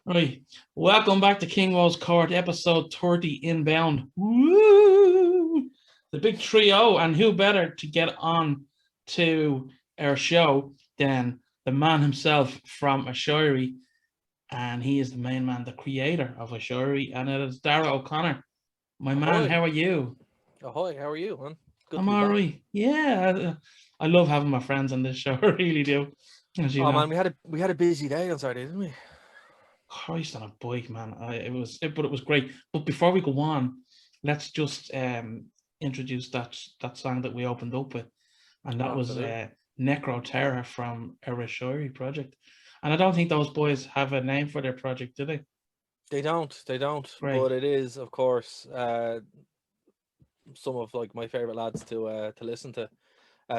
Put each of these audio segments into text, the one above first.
Right. Welcome back to KingWoes Court, episode 30 inbound. Woo! The big trio, and who better to get on to our show than the man himself from Aiseiri, and he is the main man, the creator of Aiseiri, and it is Darragh O'Connor. My man, Ahoy. how are you? Ahoy, how are you, man? Good to I'm be all back. right. Yeah, I love having my friends on this show. I really do, as you Oh know. man, we had a busy day on Saturday, didn't we? Christ on a bike, man. But it was great. But before we go on, let's just introduce that song that we opened up with, and Oh, that was absolutely. Necro Terror from our Aiseiri project. And I don't think those boys have a name for their project, do they? They don't. But Great. it is, of course, some of like my favorite lads to listen to,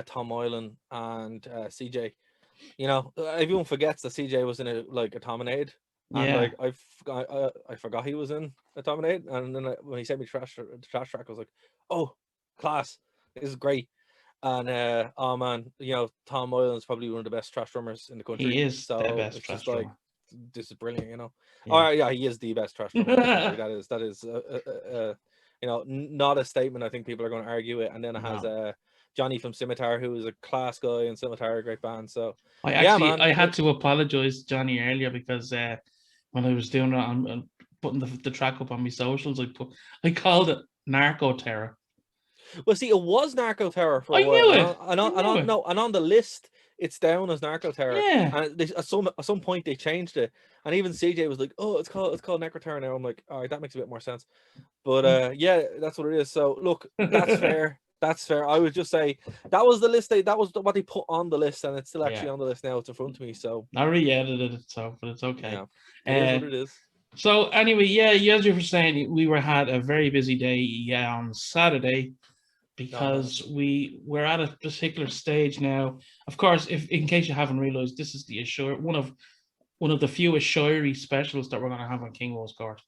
Tom Moylan and CJ. You know, everyone forgets that CJ was in a Tominade, and Yeah, I forgot he was in a Tominade, and then when he sent me the trash track, I was like, oh, class, this is great. And oh man, Tom Moylan's probably one of the best trash drummers in the country. he is the So best it's just trash like drummer. this is brilliant. Oh Yeah. yeah, he is the best trash drummer in the country. That is not a statement. I think people are going to argue it. And then it has No. Johnny from Scimitar, who is a class guy, and Scimitar, a great band. So yeah, I man. had to apologize, Johnny, earlier because when I was doing it on putting the track up on my socials, I called it Narco Terror. Well, see, it was Narco Terror for a I while, knew and it. I knew it. on the list, it's down as Narco Terror. Yeah. And at some point they changed it, and even CJ was like, "Oh, it's called Narco Terror now." I'm like, "All right, that makes a bit more sense." But yeah, that's what it is. So look, that's fair. That's fair. I would just say that was the list. That was what they put on the list, and it's still Yeah. actually on the list now. It's in front of me. So I re-edited it, so but it's okay. yeah, it is Uh, what it is. so anyway, yeah, as you were saying, we had a very busy day, yeah, on Saturday Oh man. because we're at a particular stage now. Of course, if in case you haven't realized, this is the one of the few Aiseiri specials that we're going to have on KingWoes Court,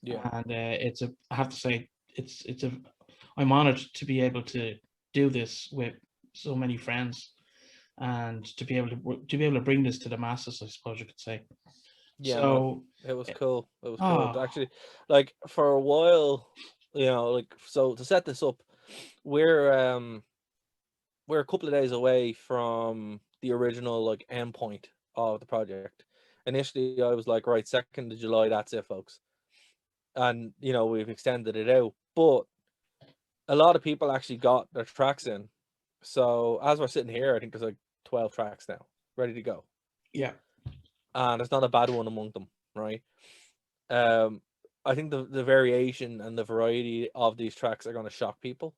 Yeah. and I have to say, I'm honored to be able to do this with so many friends and to be able to bring this to the masses, I suppose you could say. Yeah, man. So, It was cool. It was cool. oh Actually, like for a while, like so to set this up, we're um we're a couple of days away from the original like endpoint of the project. Initially, I was like, right, 2nd of July, that's it, folks. And we've extended it out. But a lot of people actually got their tracks in. So as we're sitting here, I think there's like 12 tracks now, ready to go. yeah, And it's not a bad one among them, right? Um, I think the variation and the variety of these tracks are going to shock people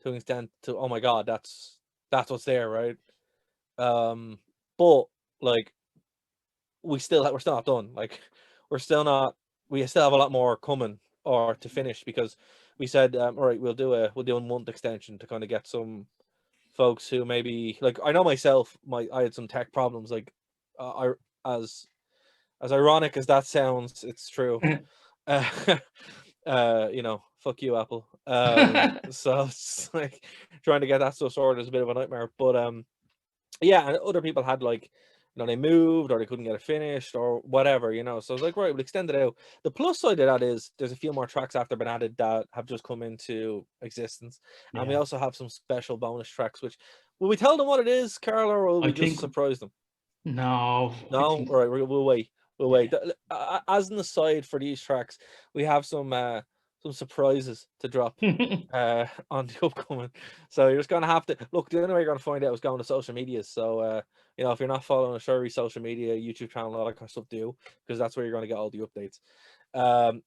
to an extent to, oh my god, that's what's there, right? Um, but like we're still not done. Like we're still not we still have a lot more coming or to finish because we said, all right, we'll do a month extension to kind of get some folks who maybe like I know myself, I had some tech problems. Like I as ironic as that sounds, it's true. Uh, fuck you, Apple. So it's like trying to get that stuff sorted is a bit of a nightmare. But yeah, and other people had like, they moved or they couldn't get it finished or whatever. So I was like, right, we'll extend it out. The plus side of that is there's a few more tracks after been added that have just come into existence, and we yeah. also have some special bonus tracks. Which will we tell them what it is, Carl, or will I we just think surprise them? no. I No, think all right, we'll wait. We'll yeah. wait. As an aside for these tracks, we have some surprises to drop on the upcoming. So you're just gonna have to look. The only way you're gonna find out is going to social media. So if you're not following a Sherry social media, YouTube channel, all that kind of stuff, do because that's where you're gonna get all the updates.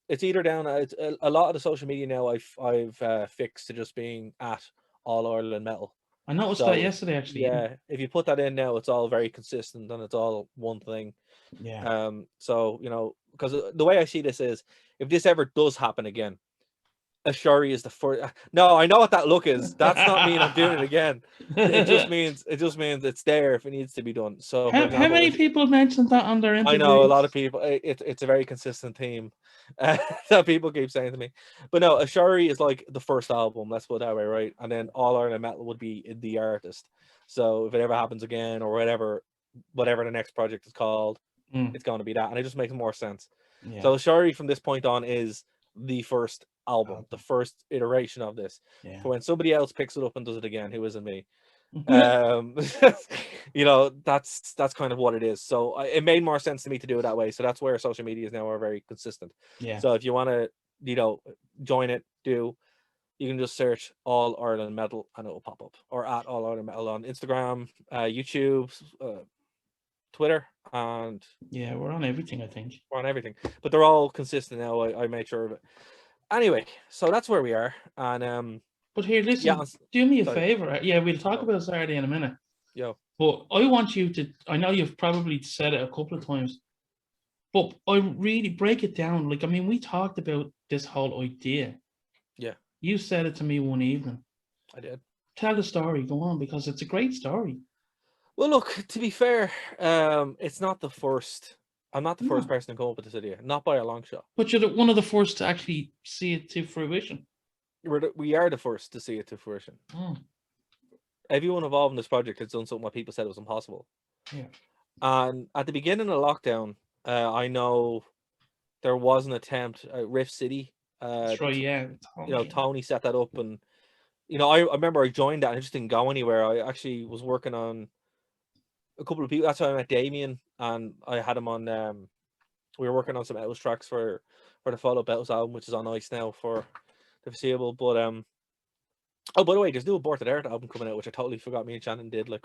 It's either down. It's a lot of the social media now. I've fixed to just being at All Ireland Metal. I noticed that So yesterday actually. Yeah. yeah, if you put that in now, it's all very consistent and it's all one thing. Yeah. So because the way I see this is, if this ever does happen again, Ashari is the first. No, I know what that look is. That's not mean I'm doing it again. It just means it's there if it needs to be done. So, for How example, many if people mentioned that on their I know a lot of interviews? people, it's a very consistent theme that people keep saying to me. But no, Ashari is like the first album. Let's put it that way, right? And then All Ireland Metal would be the artist. So if it ever happens again or whatever the next project is called, it's going to be that, and it just makes more sense. Yeah. So Shari from this point on is the first album, the Album. first iteration of this. Yeah. For when somebody else picks it up and does it again, who isn't me, you know, that's kind of what it is. So it made more sense to me to do it that way. So that's where social medias now are very consistent. Yeah. So if you want to, you know, join it, you can just search All Ireland Metal and it will pop up, or at All Ireland Metal on Instagram, YouTube, Twitter, and Yeah, we're on everything, I think. we're on everything. But they're all consistent now. I made sure of it. Anyway, so that's where we are. And But here, listen, yeah, do me a sorry. favor. Yeah, we'll talk Yo. about Saturday in a minute. Yo. But I want you to, I know you've probably said it a couple of times, but I really break it down. Like, I mean, we talked about this whole idea. Yeah. You said it to me one evening. I did. Tell the story, go on, because it's a great story. Well, look, to be fair, it's not the first. I'm not the first No. person to come up with this idea, not by a long shot. But you're one of the first to actually see it to fruition. We are the first to see it to fruition. Everyone involved in this project has done something what people said was impossible. Yeah. And at the beginning of lockdown, I know there was an attempt at Rift City. That's right, yeah. You know, Tony set that up, and you know, I remember I joined that and it just didn't go anywhere. I actually was working on a couple of people. That's how I met Damien, and I had him on. We were working on some Beatles tracks for the follow Beatles album, which is on ice now for the foreseeable. But oh, by the way, there's new Aborted Art album coming out, which I totally forgot me and Shannon did. Like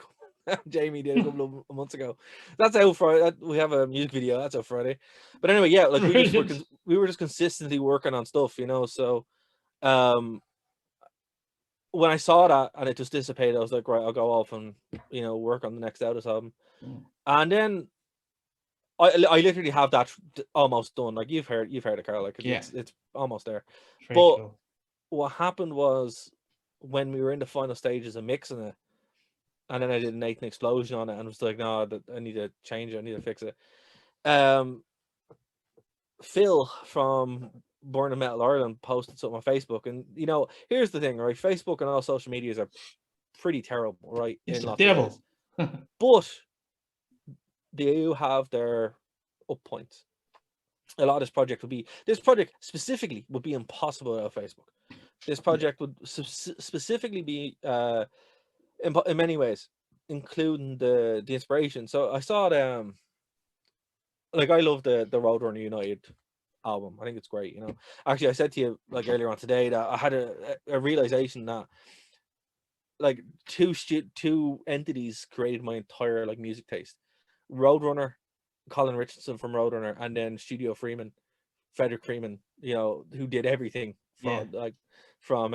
Jamie did a couple of months ago. That's out Friday. We have a music video. That's out Friday. But anyway, yeah, like we were just consistently working on stuff, you know. So, when I saw that and it just dissipated, I was like, right, I'll go off and, you know, work on the next Otis album. And then I literally have that almost done. Like you've heard it, Carl. Like it's almost there. Very but cool. What happened was when we were in the final stages of mixing it, and then I did an Nathan Explosion on it, and I was like, no, I need to change it. I need to fix it. Phil from Born in Metal Ireland posted something on Facebook, and you know, here's the thing, right? Facebook and all social medias are pretty terrible, right? It's in the lots devil. of ways. But they do have their up points. A lot of this project specifically would be impossible without Facebook. This project would specifically be in many ways, including the inspiration. So I saw it. Like I love the Roadrunner United album. I think it's great. You know, actually, I said to you like earlier on today that I had a realization that like two entities created my entire like music taste. Roadrunner, Colin Richardson from Roadrunner, and then Studio Freeman, Frederick Freeman, you know, who did everything from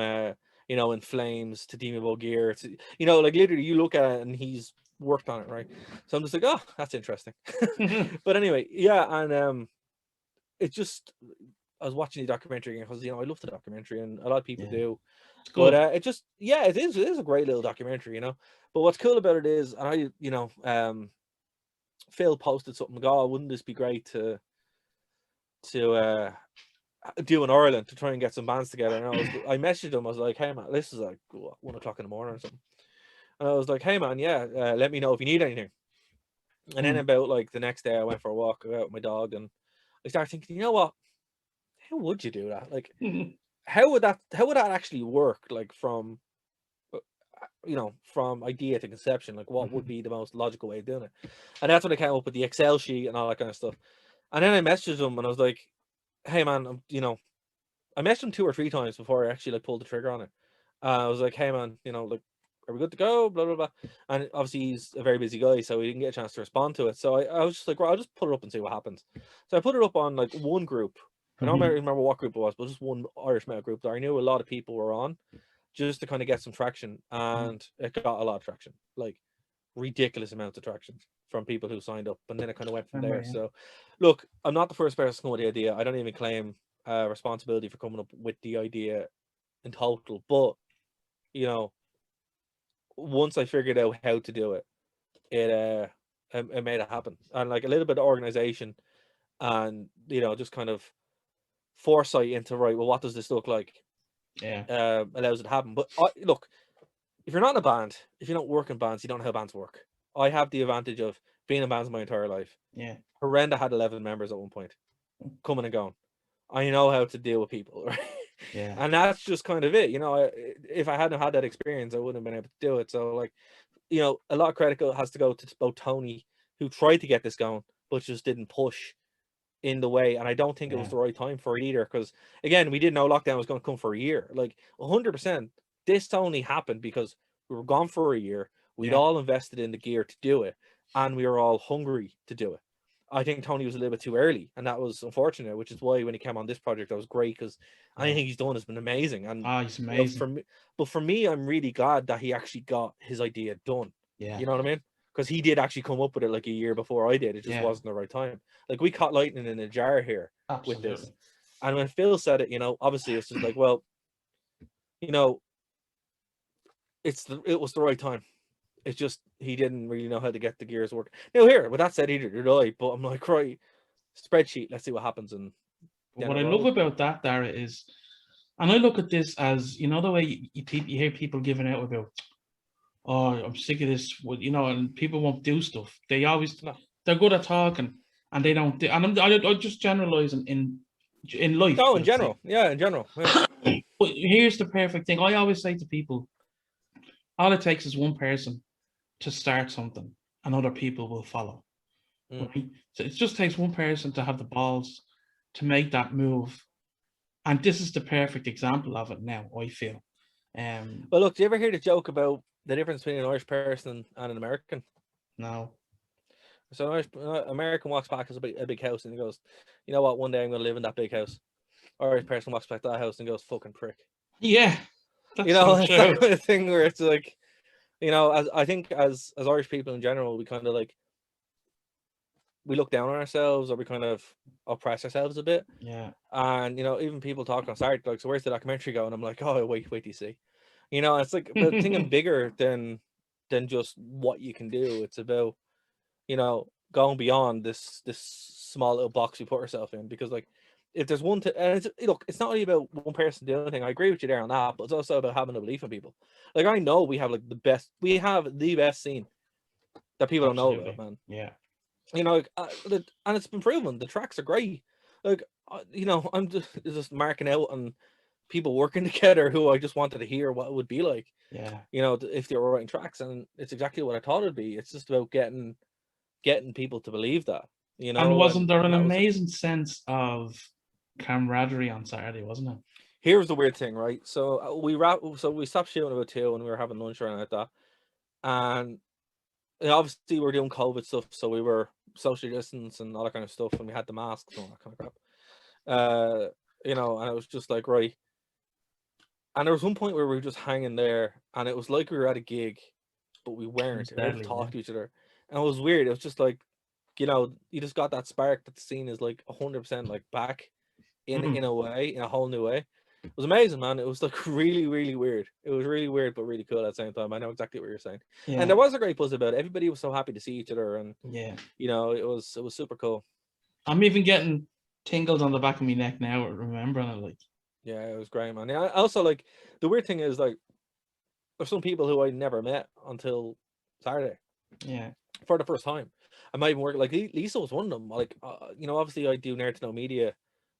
you know, In Flames to Demon Ball Gear to, you know, like literally you look at it and he's worked on it, right? So I'm just like, oh, that's interesting. But anyway, yeah, and it just, I was watching the documentary because, you know, I love the documentary and a lot of people do. But it just, yeah, it is a great little documentary, you know. But what's cool about it is, and I, you know, Phil posted something, oh, wouldn't this be great to do in Ireland to try and get some bands together? And I messaged him, I was like, hey man, this is like 1 o'clock in the morning or something. And I was like, hey man, yeah, let me know if you need anything. And then about like the next day I went for a walk out with my dog and I started thinking, you know what? How would you do that? Like how would that actually work? Like from, you know, from idea to conception, like what would be the most logical way of doing it? And that's when I came up with the Excel sheet and all that kind of stuff. And then I messaged him and I was like, hey man, you know, I messaged him 2 or 3 times before I actually like pulled the trigger on it. I was like, hey man, you know, like, are we good to go? Blah blah blah. And obviously he's a very busy guy, so he didn't get a chance to respond to it. So I was just like, well, I'll just put it up and see what happens. So I put it up on like one group. I don't remember what group it was, but just one Irish metal group that I knew a lot of people were on, just to kind of get some traction. And it got a lot of traction, like ridiculous amounts of traction from people who signed up. And then it kind of went from there. So look, I'm not the first person to come with the idea. I don't even claim responsibility for coming up with the idea in total, but you know, once I figured out how to do it, it made it happen. And like a little bit of organization and, you know, just kind of foresight into, right, well, what does this look like? Allows it to happen. But look, if you're not in a band, if you don't work in bands, you don't know how bands work. I have the advantage of been in bands my entire life. Yeah. Horrenda had 11 members at one point, coming and going. I know how to deal with people, right? Yeah. And that's just kind of it. If I hadn't had that experience, I wouldn't have been able to do it. So, like, a lot of credit has to go to both Tony, who tried to get this going, but just didn't push in the way. And I don't think it was the right time for it either. Because, again, we didn't know lockdown was going to come for a year. Like, 100%, this only happened because we were gone for a year. We'd all invested in the gear to do it. And we were all hungry to do it. I think Tony was a little bit too early, and that was unfortunate, which is why when he came on this project, that was great, because anything he's done has been amazing. And he's amazing. For me, I'm really glad that he actually got his idea done. Yeah. You know what I mean? Because he did actually come up with it like a year before I did. It just wasn't the right time. Like, we caught lightning in a jar here with this. And when Phil said it, obviously it's just like, well, it was the right time. It's just he didn't really know how to get the gears work. Now, here, with that said, either did I, but I'm like, right, spreadsheet, let's see what happens. And what I love about that, Darragh, is, and I look at this as, the way you hear people giving out about, oh, I'm sick of this, and people won't do stuff. They always, they're good at talking, and they don't do, and I'm just generalizing in life. No, in general. Yeah, in general. Yeah. But here's the perfect thing. I always say to people, all it takes is one person to start something, and other people will follow. Right? So it just takes one person to have the balls to make that move, and this is the perfect example of it now, I feel. But look, do you ever hear the joke about the difference between an Irish person and an American? No. So an American walks past a big house and he goes, you know what, one day I'm going to live in that big house. Irish person walks back to that house and goes, fucking prick. Yeah. It's that kind of thing where it's like, I think as Irish people in general, we kind of like, we look down on ourselves, or we kind of oppress ourselves a bit. Yeah. And, even people talk on Saturday, like, so where's the documentary going? I'm like, oh, wait till you see. It's like, but thinking bigger than just what you can do. It's about, going beyond this small little box we put ourselves in. Because, like, if there's one thing, and it's not only about one person doing anything. I agree with you there on that, but it's also about having a belief in people. Like, I know we have the best scene that people don't know about, man. Yeah. And it's been proven. The tracks are great. Like, I'm just marking out on people working together who I just wanted to hear what it would be like. Yeah. If they were writing tracks, and it's exactly what I thought it'd be. It's just about getting people to believe that. And wasn't there an amazing sense of camaraderie on Saturday, wasn't it? Here's the weird thing, right? So we stopped shooting about 2 and we were having lunch around like that, and obviously we're doing COVID stuff, so we were social distance and all that kind of stuff, and we had the masks and all that kind of crap. And it was just like, right. And there was one point where we were just hanging there, and it was like we were at a gig, but we weren't. We just talked to each other, and it was weird. It was just like, you just got that spark that the scene is like 100% like back in a way, in a whole new way. It was amazing, man. It was like really, really weird. It was really weird, but really cool at the same time. I know exactly what you're saying. Yeah. And there was a great buzz about it. Everybody was so happy to see each other, and it was super cool. I'm even getting tingles on the back of my neck now remembering it. Like, yeah, it was great, man. Yeah, also, like, the weird thing is, like, there's some people who I never met until Saturday. Yeah. For the first time. I might even work, like, Lisa was one of them. Like, obviously I do Nerd to Know Media.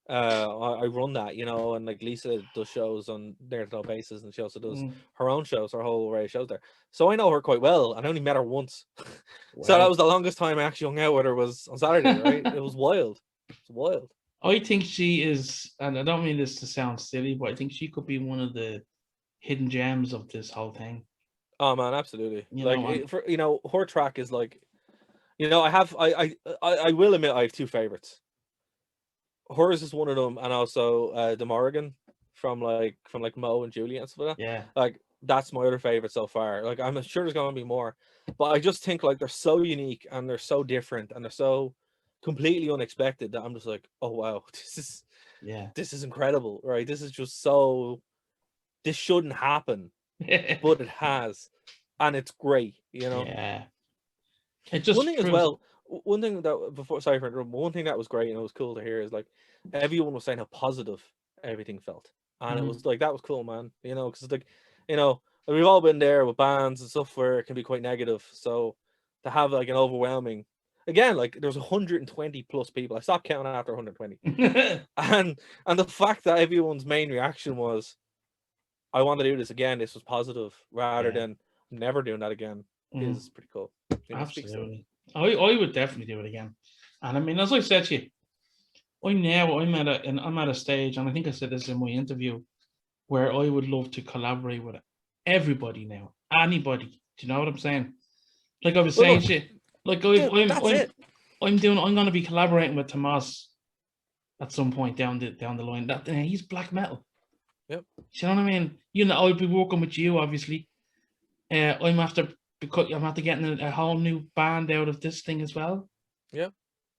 I run that, and like Lisa does shows on Nerd to Know basis, and she also does her own shows, her whole array of shows there. So I know her quite well, and I only met her once. Wow. So that was the longest time I actually hung out with her, was on Saturday, right? It was wild. It's wild. I think she is, and I don't mean this to sound silly, but I think she could be one of the hidden gems of this whole thing. Oh man, absolutely. Her track is like, I will admit I have 2 favorites. Hers is one of them, and also the Morrigan from Mo and Julie and stuff like that. Yeah. Like, that's my other favorite so far. Like, I'm sure there's gonna be more, but I just think, like, they're so unique and they're so different and they're so completely unexpected that I'm just like, oh wow, this is incredible, right? This is just so, this shouldn't happen, but it has, and it's great, Yeah. It just one thing as well. One thing that one thing that was great and it was cool to hear is, like, everyone was saying how positive everything felt, and it was like, that was cool, man. Because, like, we've all been there with bands and stuff where it can be quite negative. So to have, like, an overwhelming again, like there's 120 plus people. I stopped counting after 120. And the fact that everyone's main reaction was, I want to do this again, this was positive, rather than never doing that again, is pretty cool. Absolutely. I would definitely do it again. And I mean, as I said to you, I'm at a stage, and I think I said this in my interview, where I would love to collaborate with everybody now. Anybody. Do you know what I'm saying? Like I was saying to you, like I'm going to be collaborating with Tomas at some point down the line. That he's black metal. Yep. Do you know what I mean? You know, I'll be working with you, obviously. I'm after getting a whole new band out of this thing as well. Yeah.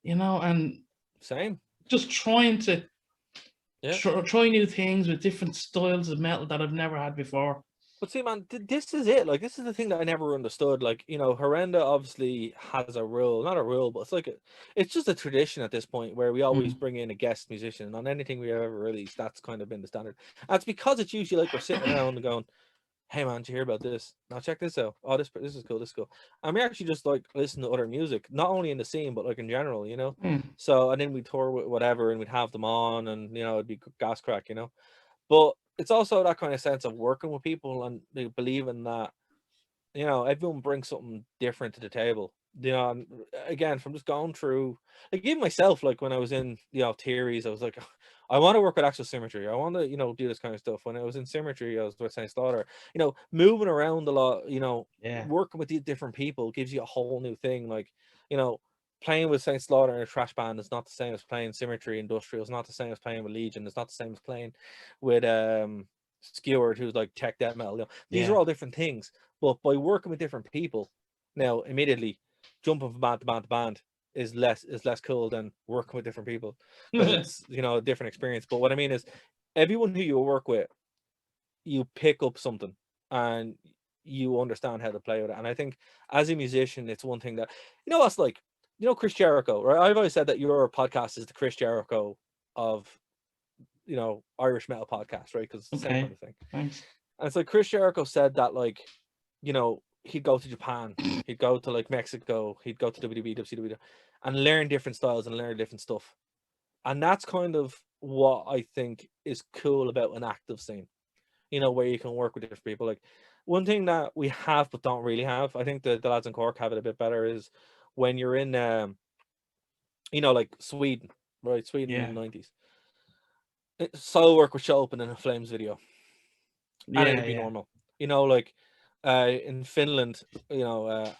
You know, and same. Just trying to try new things with different styles of metal that I've never had before. But see, man, this is it. Like, this is the thing that I never understood. Like, you know, Horrenda obviously has a rule, not a rule, but it's like it's just a tradition at this point where we always bring in a guest musician, and on anything we ever released, that's kind of been the standard. And it's because it's usually like we're sitting around and going, "Hey, man, did you hear about this? Now check this out. Oh, this is cool. This is cool." And we actually just like listen to other music, not only in the scene but like in general, you know. So and then we tour with whatever, and we'd have them on, and you know, it'd be gas crack, you know. But it's also that kind of sense of working with people and believing that, you know, everyone brings something different to the table. You know, and again, from just going through, like even myself, like when I was in, you know, theories, I was like, I want to work with Actual Symmetry. I want to, you know, do this kind of stuff. When I was in Symmetry, I was with Saint Slaughter. You know, moving around a lot, you know, working with these different people gives you a whole new thing. Like, you know, playing with Saint Slaughter in a trash band is not the same as playing Symmetry Industrial. It's not the same as playing with Legion. It's not the same as playing with Skewered, who's like tech death metal. You know, these are all different things. But by working with different people, now immediately jumping from band to band to band is less cool than working with different people, because it's, you know, a different experience. But what I mean is, everyone who you work with, you pick up something and you understand how to play with it. And I think as a musician, it's one thing that, you know, what's like, you know, Chris Jericho, right? I've always said that your podcast is the Chris Jericho of, you know, Irish metal podcast, right? Because it's the same kind of thing. Thanks. And it's like Chris Jericho said that, like, you know, he'd go to Japan, he'd go to like Mexico, he'd go to WWE, WCW, and learn different styles and learn different stuff. And that's kind of what I think is cool about an active scene, you know, where you can work with different people. Like, one thing that we have but don't really have, I think the lads in Cork have it a bit better, is when you're in, you know, like Sweden, right? Sweden in the 90s. Solo work would show up in a Flames video. And it'd be normal. You know, like in Finland, you know,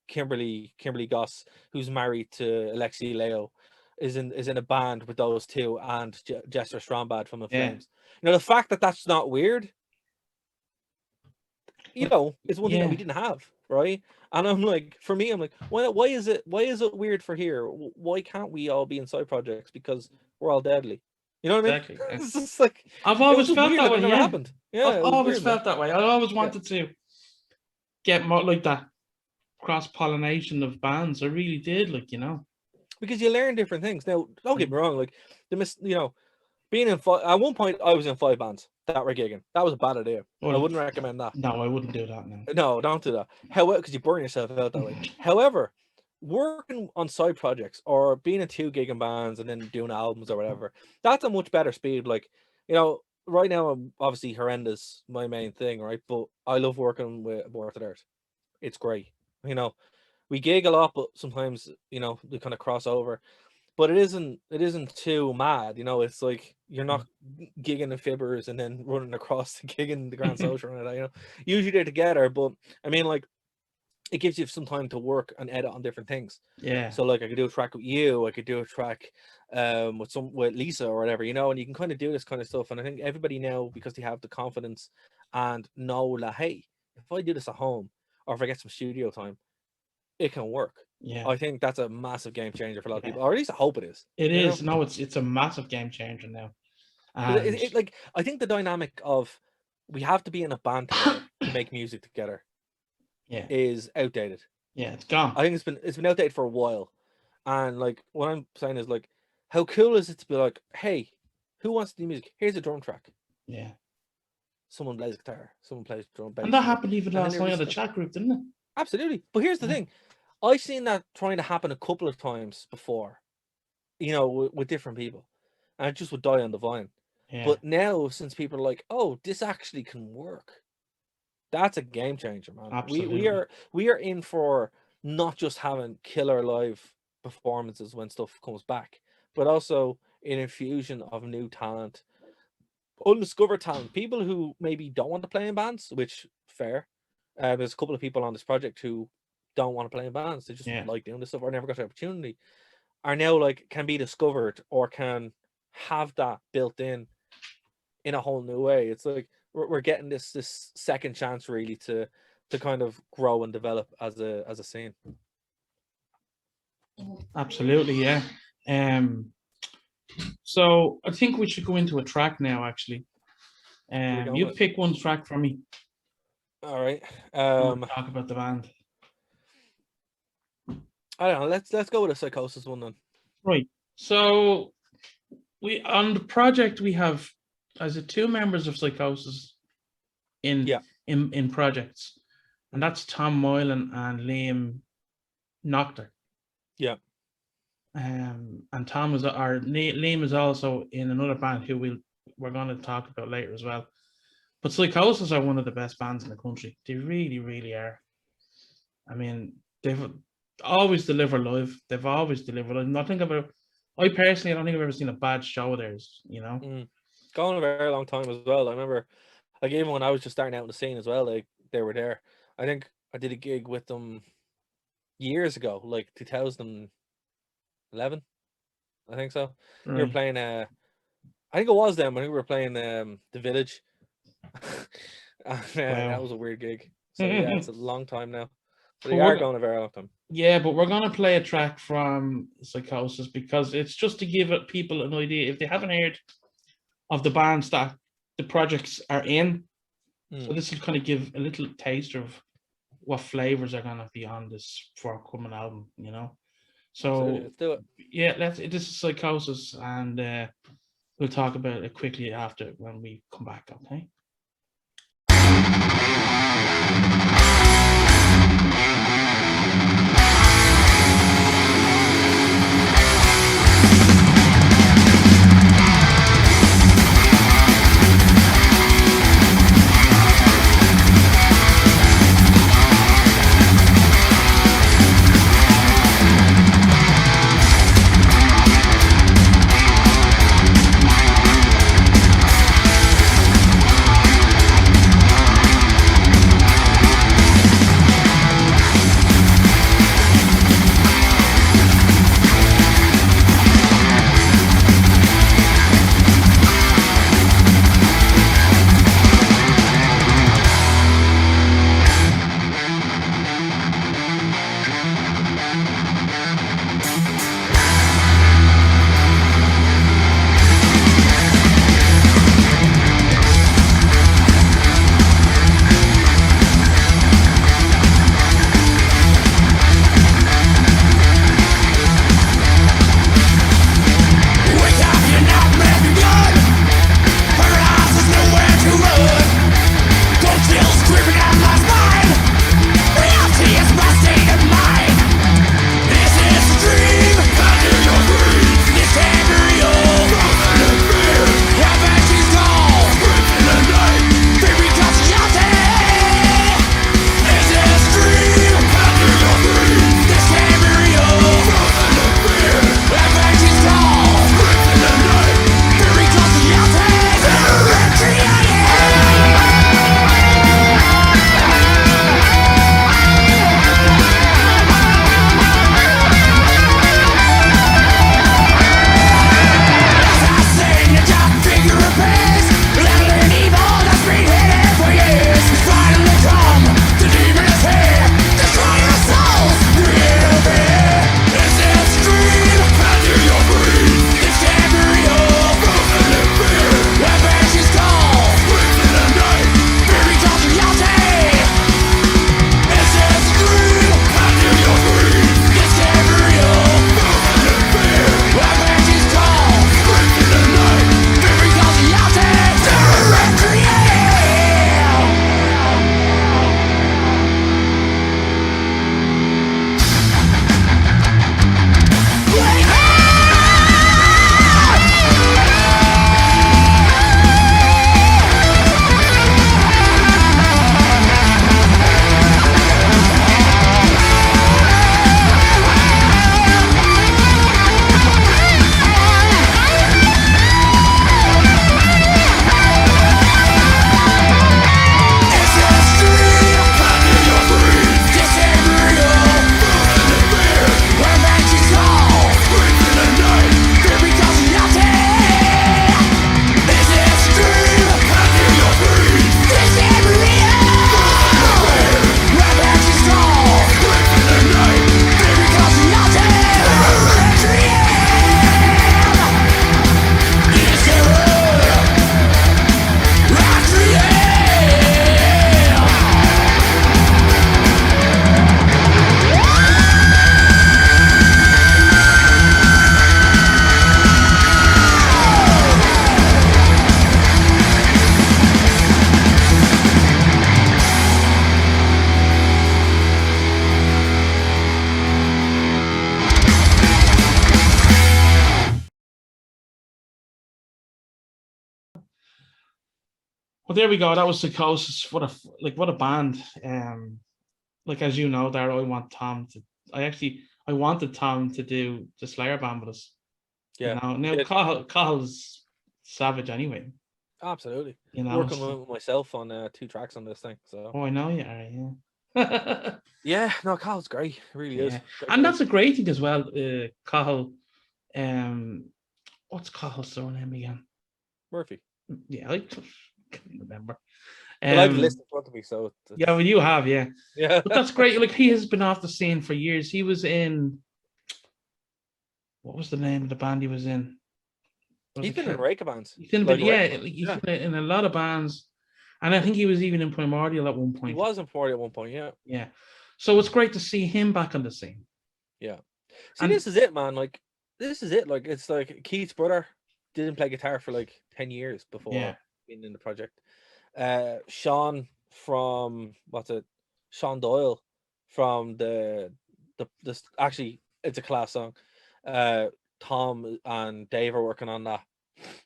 Kimberly Goss, who's married to Alexi Leo, is in a band with those two, and Jester Strombad from the Flames. You know, the fact that that's not weird, you know, is one thing that we didn't have, right? And I'm like, for me, I'm like, why is it weird for here? Why can't we all be in side projects? Because we're all deadly. You know what I mean? It's just like, I've always felt that way. Never happened. Yeah, I've always felt that way. I always wanted to get more like that cross-pollination of bands. I really did, like, you know, because you learn different things. Now, don't get me wrong, like you know, being in at one point I was in 5 bands that were gigging. That was a bad idea. I wouldn't recommend that. No, I wouldn't do that now. No, don't do that. However, because you burn yourself out that way. However, working on side projects or being in 2 gigging bands and then doing albums or whatever, that's a much better speed. Like, you know, right now I'm obviously Horrenda's my main thing, right? But I love working with Aborted Earth. It's great. You know, we gig a lot, but sometimes, you know, we kind of cross over. But it isn't too mad, you know. It's like you're not gigging the Fibbers and then running across the gigging the Grand Social, you know. Usually they're together, but I mean, like, it gives you some time to work and edit on different things. Yeah. So like I could do a track with you, I could do a track with Lisa or whatever, you know, and you can kind of do this kind of stuff. And I think everybody now, because they have the confidence and know that, hey, if I do this at home or if I get some studio time, it can work. Yeah. I think that's a massive game changer for a lot of people, or at least I hope it is. It is. No, it's a massive game changer now. And like, I think the dynamic of we have to be in a band together to make music together is outdated. Yeah, it's gone. I think it's been outdated for a while. And like, what I'm saying is, like, how cool is it to be like, hey, who wants to do music? Here's a drum track. Yeah. Someone plays guitar, someone plays drum bass. And that happened even last night on the chat group, didn't it? Absolutely. But here's the thing. I've seen that trying to happen a couple of times before, you know, with different people, and it just would die on the vine. Yeah, But now, since people are like, "Oh, this actually can work," that's a game changer, man. absolutely. We are in for not just having killer live performances when stuff comes back, but also an infusion of new talent, undiscovered talent, people who maybe don't want to play in bands, which fair. There's a couple of people on this project who don't want to play in bands. They just Yeah, like doing this stuff or never got the opportunity. Are now like can be discovered or can have that built in a whole new way. It's like we're getting this second chance really to kind of grow and develop as a scene. absolutely. Yeah. So I think we should go into a track now. Actually, Where we going you with? pick one track for me. All right. And we'll talk about the band. I don't know. Let's go with a Psychosis one then. Right. So we on the project we have as a 2 members of Psychosis in projects, and that's Tom Moylan and Liam Nocter. Yeah. And Tom is Liam is also in another band who we're going to talk about later as well. But Psychosis are one of the best bands in the country. They really, really are. I mean, they've always delivered live. They've always delivered. I don't think I've ever seen a bad show of theirs, you know? Gone a very long time as well. I remember, like, even when I was just starting out in the scene as well, like, they were there. I think I did a gig with them years ago, like 2011. I think so. Right. We were playing, I think it was them. I think we were playing The Village. And, Wow. that was a weird gig. So, yeah, it's a long time now. But they But are going a very long time. Yeah, but we're going to play a track from Psychosis because it's just to give people an idea if they haven't heard of the bands that the projects are in. So this will kind of give a little taste of what flavors are going to be on this forthcoming album, you know. So let's do it. Yeah, this is Psychosis, and we'll talk about it quickly after when we come back. Okay. Well, there we go. That was Psychosis. What a band. Like as you know, Darragh, I want Tom to. I wanted Tom to do the Slayer band with us. You Yeah, know, now yeah, Kyle's savage anyway. absolutely. You know, Working with myself on 2 tracks on this thing. So oh, I know you are. Yeah. yeah, no, Kyle's great. It really is. Yeah, Great and guy. that's a great thing as well. Cahill, um, what's Cahill's surname again? Murphy. Yeah, I can't remember. Well, I have the list Um, in front of me, so yeah, well, you have, yeah, yeah. but that's great. Like he has been off the scene for years. He was in what was the name of the band he was in? Was He's it? been in Reka bands, He's in, but like yeah, Reka like, bands. he's Yeah, in a lot of bands, and I think he was even in Primordial at one he point. was in 40 at one point. Yeah, Yeah, so it's great to see him back on the scene. yeah. See, And this is it, man. Like, this is it. Like, it's like Keith's brother didn't play guitar for like 10 years yeah, before being in the project. Sean from what's it? Sean Doyle from the actually it's a class song. Tom and Dave are working on that,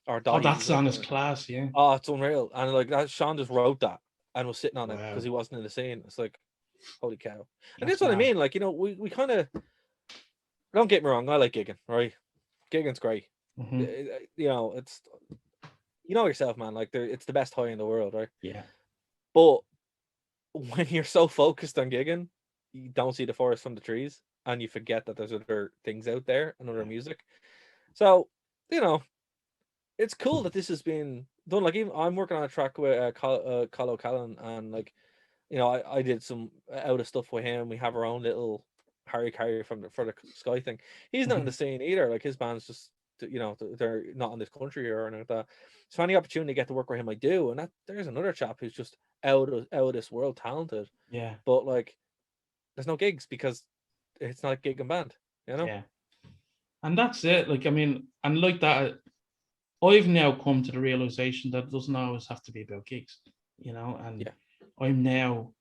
or oh, Donnie that is song working is on it. class. Yeah, Oh, it's unreal. And like that, Sean just wrote that and was sitting on it because wow, he wasn't in the scene. It's like, holy cow. And that's that's what I mad. mean. Like, we kind of, don't get me wrong, I like gigging, right? Gigging's great. Hmm. It's, yourself, man. Like, it's the best high in the world, right? Yeah, But when you're so focused on gigging, you don't see the forest from the trees and you forget that there's other things out there and other music. So, you know, it's cool that this has been done. Like, even I'm working on a track with Col O'Callaghan, and like, I did some out of stuff with him. We have our own little Harry Carey for the Sky thing. He's not in hmm, the scene either. Like, his band's just, they're not in this country or anything like that. So any opportunity to get to work with him, I do. And that there's another chap who's just out of this world talented, yeah, but like, there's no gigs because it's not a gig and band. You know? yeah. And that's it. Like, I mean, and like that, I've now come to the realization that it doesn't always have to be about gigs, and Yeah. I'm now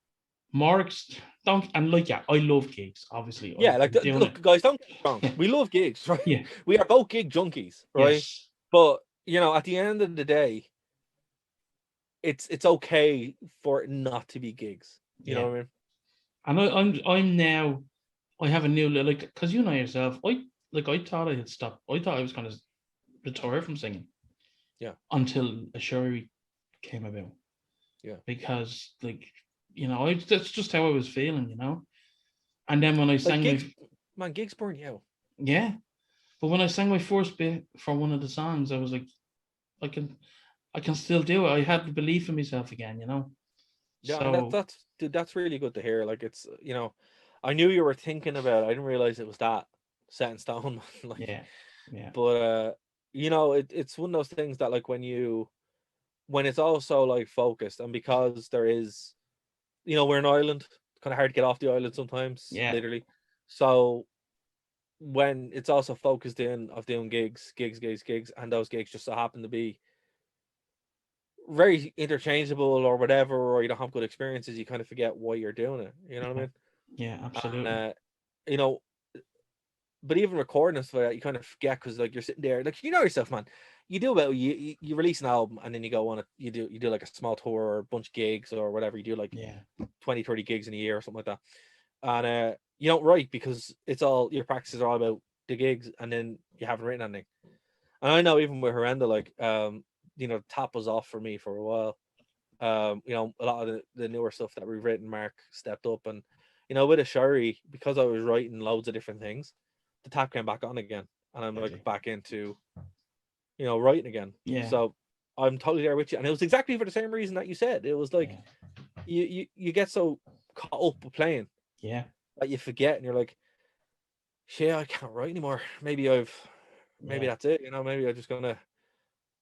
more don't and like yeah, I love gigs. Obviously, Yeah, I've like been doing it. look, guys, don't get me wrong. Yeah, We love gigs, right? yeah, We are both gig junkies, right? yes, But at the end of the day, it's okay for it not to be gigs. You know yeah. what I mean? And I'm now I have a new like because you know yourself. I thought I had stopped. I thought I was going to retire from singing Yeah, until a Sherry came about yeah. because that's just how I was feeling. And then when I Like sang gigs, man, gigs burn you out. yeah, but when I sang my first bit for one of the songs, I was like, I can, I can still do it. I had the belief in myself again. Yeah, and So dude, that's really good to hear. Like, it's I knew you were thinking about it. I didn't realize it was that set in stone, man. Like, yeah, yeah, but it's one of those things that, like, when it's also like focused, and because there is, we're an island, it's kind of hard to get off the island sometimes, yeah, literally. So when it's also focused in of doing gigs, and those gigs just so happen to be very interchangeable or whatever, or you don't have good experiences, you kind of forget why you're doing it. You know what I yeah, mean? yeah, And absolutely. you know, but even recording and stuff like that, you kind of forget because, like, you're sitting there, like, yourself, man. You do about you release an album, and then you go on it. You do like a small tour or a bunch of gigs or whatever. You do like Yeah, 20, 30 gigs in a year or something like that. And you don't write because it's all your practices are all about the gigs, and then you haven't written anything. And I know even with Horrenda, like, tap was off for me for a while. A lot of the newer stuff that we've written, Mark stepped up, and with a Shari, because I was writing loads of different things, the tap came back on again, and I'm like exactly. back into writing again. Yeah, So I'm totally there with you, and it was exactly for the same reason that you said. It was like yeah, you get so caught up with playing yeah, that you forget, and you're like, shit, I can't write anymore. Maybe yeah, that's it. Maybe I'm just gonna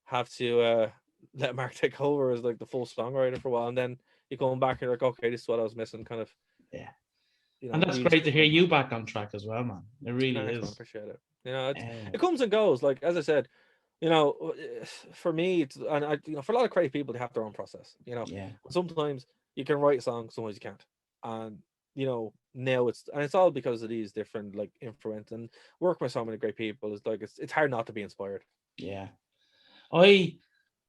have to let Mark take over as like the full songwriter for a while, and then you come back and you're like, okay, this is what I was missing. Kind of, yeah. And that's really great to hear struggling. you back on track as well, man. It really Thanks, man. is. Appreciate it. Uh, It comes and goes. Like, as I said, for me, it's, and for a lot of creative people, they have their own process. yeah, Sometimes you can write a song, sometimes you can't, and now it's all because of these different, like, influence, and working with so many great people is like, it's hard not to be inspired. yeah. I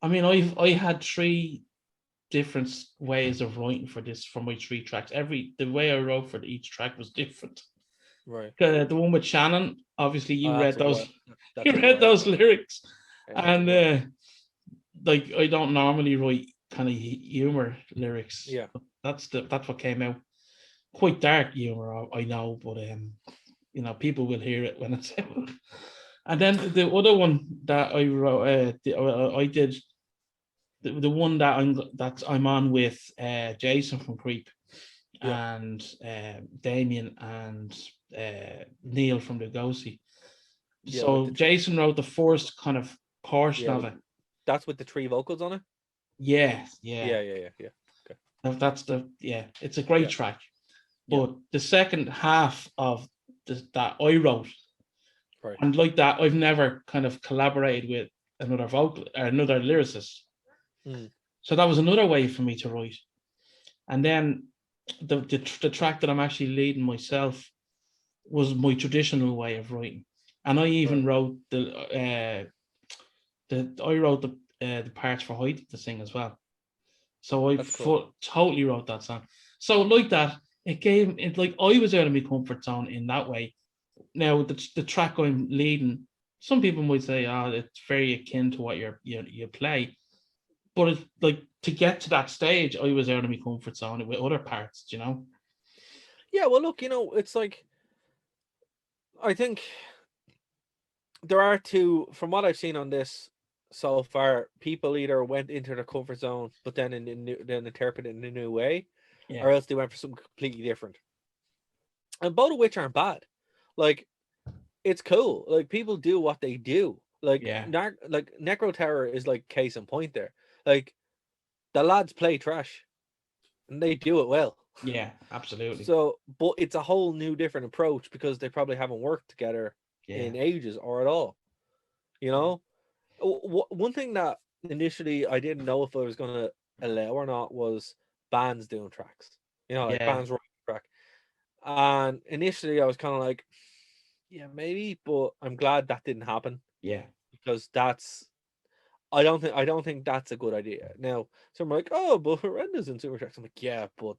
I mean, I had three. different ways of writing for my 3 tracks. The way I wrote for each track was different. Right. The one with Shannon, obviously you read those. You read those lyrics, and like I don't normally write kind of humor lyrics. Yeah, that's what came out. Quite dark humor, I know, but people will hear it when it's out. And then the other one that I wrote, I did the one that I'm on with Jason from Creep, and Damien and Neil from the Lugosi. So Jason wrote the first kind of portion of it. That's with the 3 vocals on it. Yeah. Okay. That's it's a great track. But the second half of that I wrote, and like that, I've never kind of collaborated with another lyricist. So that was another way for me to write. And then the track that I'm actually leading myself was my traditional way of writing. And I even wrote the parts for Hoyt to sing as well. So I totally wrote that song. So like that, it gave it like I was out of my comfort zone in that way. Now the track I'm leading, some people might say, it's very akin to what you play, but it's like to get to that stage, I was out of my comfort zone with other parts, Yeah, well, look, it's like I think there are two, from what I've seen on this so far, people either went into their comfort zone, but then then interpreted it in a new way, or else they went for something completely different. And both of which aren't bad. Like, it's cool. Like, people do what they do. Like, like Necro Terror is like case in point there. Like, the lads play trash, and they do it well. Yeah, absolutely. So, but it's a whole new different approach because they probably haven't worked together in ages or at all. One thing that initially I didn't know if I was going to allow or not was bands doing tracks. Like bands writing a track. And initially I was kind of like, yeah, maybe, but I'm glad that didn't happen. Yeah. Because I don't think that's a good idea. Now, some are like, oh, but Horrendous in super tracks. I'm like, yeah, but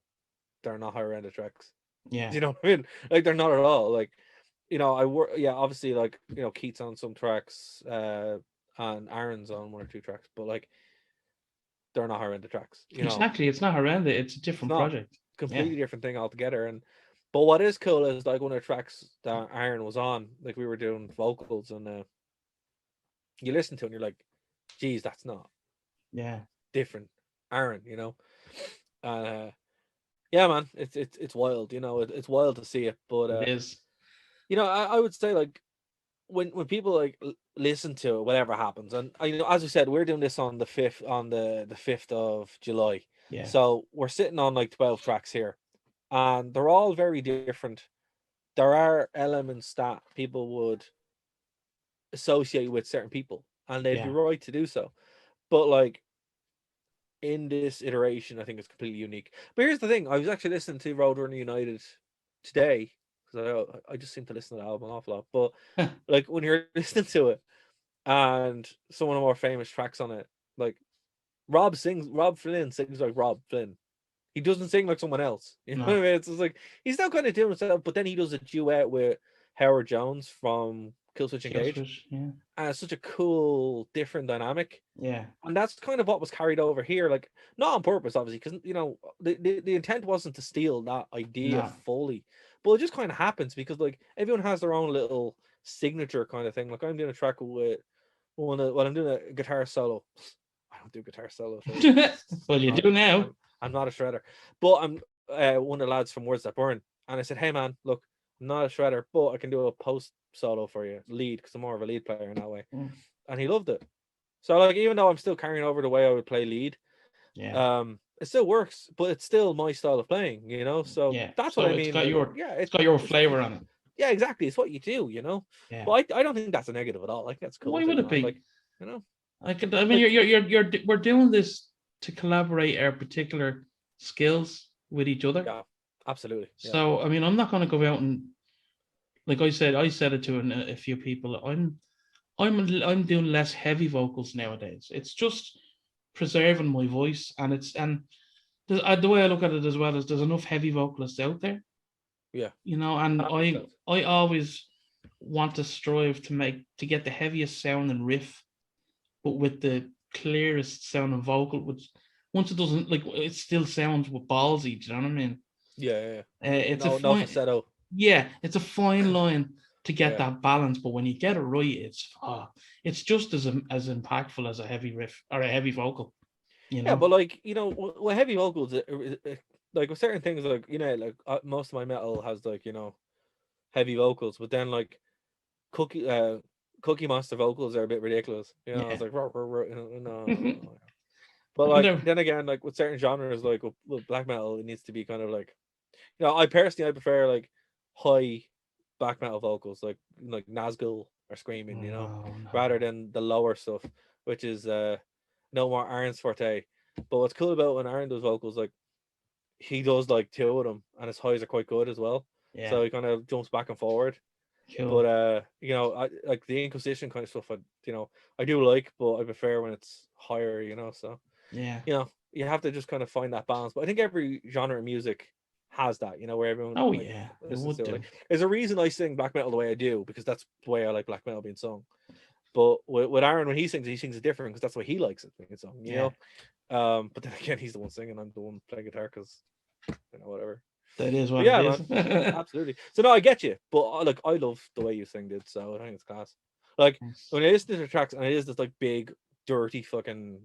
they're not Horrendous tracks. Yeah. You know what I mean? Like, they're not at all. Like, I work, obviously, like, Keith's on some tracks, and Aaron's on 1 or 2 tracks, but like, they're not Horrendous tracks. Exactly, it's not Horrendous. It's a different project. Completely different thing altogether. But what is cool is like one of the tracks that Aaron was on, like we were doing vocals, and you listen to it and you're like, geez, that's not different Aaron, yeah, man, it's wild, it's wild to see it. But it is, I would say, like, when people like listen to it, whatever happens, and as we said, we're doing this on the 5th of July, so we're sitting on like 12 tracks here, and they're all very different. There are elements that people would associate with certain people, and they'd be right to do so, but like, in this iteration, I think it's completely unique. But here's the thing: I was actually listening to Roadrunner United today, because I just seem to listen to the album an awful lot. But like, when you're listening to it, and some of the more famous tracks on it, like Rob Flynn sings like Rob Flynn. He doesn't sing like someone else. You know what I mean? It's like he's still kind of doing himself, but then he does a duet with Howard Jones from Killswitch Engage. And it's such a cool, different dynamic. Yeah. And that's kind of what was carried over here, like, not on purpose, obviously, because the intent wasn't to steal that idea fully, but it just kind of happens because like everyone has their own little signature kind of thing. Like, I'm doing a track with I'm doing a guitar solo. I don't do guitar solos. Well, you do now. I'm not a shredder, but I'm one of the lads from Words That Burn, and I said, hey man, look, I'm not a shredder, but I can do a post solo for you, lead, because I'm more of a lead player in that way. And he loved it. So like, even though I'm still carrying over the way I would play lead, it still works, but it's still my style of playing, so that's what I mean. It's got your flavor on it. Yeah, exactly. It's what you do, but I don't think that's a negative at all. Like, that's cool. Why would it be? Like, I mean, we're doing this to collaborate our particular skills with each other. Yeah, absolutely. So I mean, I'm not going to go out and, like I said it to a few people. I'm doing less heavy vocals nowadays. It's just preserving my voice, and the way I look at it as well is there's enough heavy vocalists out there, Yeah. and I 100%. always want to strive to get the heaviest sounding riff, but with the clearest sounding vocal, which once it doesn't, like, it still sounds with ballsy. Do you know what I mean? Yeah. It's a No fine, falsetto. yeah, it's a fine line to get Yeah. that balance, but when you get it right, it's just as impactful as a heavy riff or a heavy vocal. Yeah, but like, with heavy vocals, like with certain things, like, like most of my metal has, like, heavy vocals, but then like Cookie Monster vocals are a bit ridiculous. Yeah. It's like no. But like then again, like with certain genres, like with black metal, it needs to be kind of like, I prefer like high black metal vocals, like Nazgul or screaming, No. rather than the lower stuff, which is no more Aaron's forte. But what's cool about when Aaron does vocals, like, he does like two of them, and his highs are quite good as well. Yeah. So he kind of jumps back and forward. Cool. But I like the Inquisition kind of stuff. I do like, but I prefer when it's higher. So yeah. You have to just kind of find that balance. But I think every genre of music has that. Where everyone. Oh yeah, it would do. Like, there's a reason I sing black metal the way I do, because that's the way I like black metal being sung. But with Aaron, when he sings it different, because that's the way he likes it being sung. You know. But then again, he's the one singing, I'm the one playing guitar, because whatever. That is what it is. Man, absolutely. So no, I get you, but like, I love the way you sing it, so I think it's class. Like, when I listen to the tracks and it is this like big, dirty fucking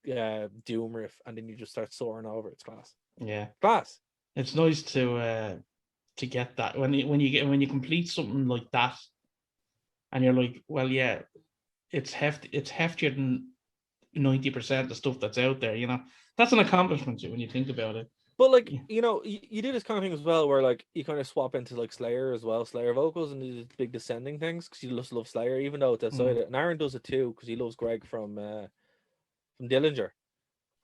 doom riff, and then you just start soaring over, it's class. Yeah, class. It's nice to get that when you complete something like that, and you're like, well, yeah, it's heftier than 90% of stuff that's out there. That's an accomplishment when you think about it. But like, you do this kind of thing as well, where like you kind of swap into like Slayer as well, Slayer vocals, and these big descending things, because you just love Slayer, even though it's outside it. And Aaron does it too, because he loves Greg from Dillinger,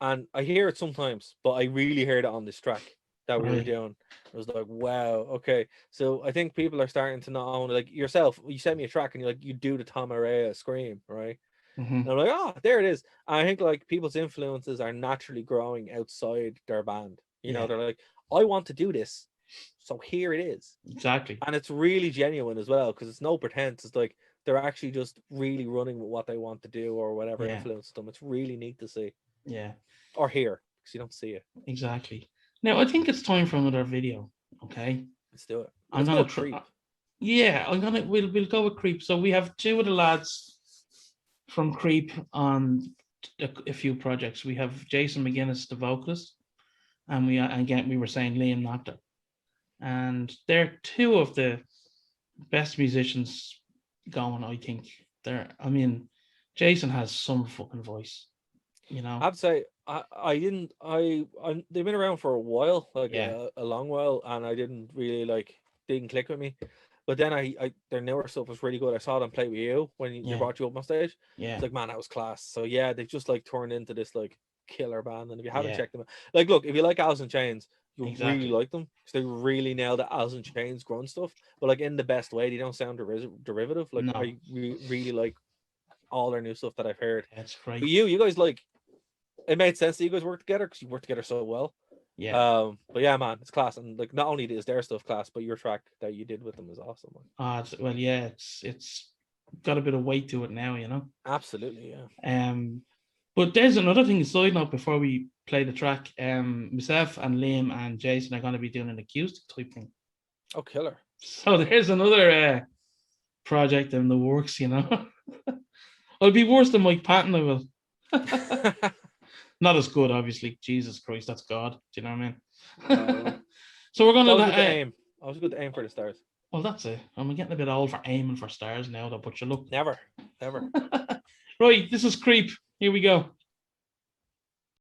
and I hear it sometimes, but I really heard it on this track that we were doing. I was like, wow, okay. So I think people are starting to not only, like yourself, you sent me a track and you do the Tom Araya scream, right? And I'm like, oh, there it is. And I think like people's influences are naturally growing outside their band. They're like, I want to do this, so here it is. Exactly. And it's really genuine as well, because it's no pretense. It's like they're actually just really running with what they want to do, or whatever influences them. It's really neat to see. Yeah. Or hear, because you don't see it. Exactly. Now I think it's time for another video. Okay. Let's do it. I'm gonna Creep. Yeah, we'll go with Creep. So we have two of the lads from Creep on a few projects. We have Jason McGuinness, the vocalist, and we were saying Liam Nocta, and they're two of the best musicians going. I think Jason has some fucking voice. I'd say they've been around for a while, like a long while, and I didn't really didn't click with me. But then their newer stuff was really good. I saw them play with you when they brought you up on stage. Yeah. It's like, man, that was class. So yeah, they just turned into this killer band. And if you haven't checked them out, look, if you like Alice in Chains, you'll really like them, because they really nailed the Alice in Chains grunt stuff, but in the best way. They don't sound derivative. No. I really like all their new stuff that I've heard. That's great. But you guys, it made sense that you guys work together, because you work together so well. Yeah. But yeah, man, it's class. And not only is their stuff class, but your track that you did with them is awesome. Well, yeah, it's got a bit of weight to it now, Absolutely, yeah. But there's another thing, side note, before we play the track. Myself and Liam and Jason are going to be doing an acoustic type thing. Oh, killer. So there's another project in the works, I'll be worse than Mike Patton, I will. Not as good, obviously. Jesus Christ, that's God. Do you know what I mean? So we're going to aim. I was good to aim for the stars. Well, that's it. I'm getting a bit old for aiming for stars now, though. But you look, never. Right, this is Creep. Here we go.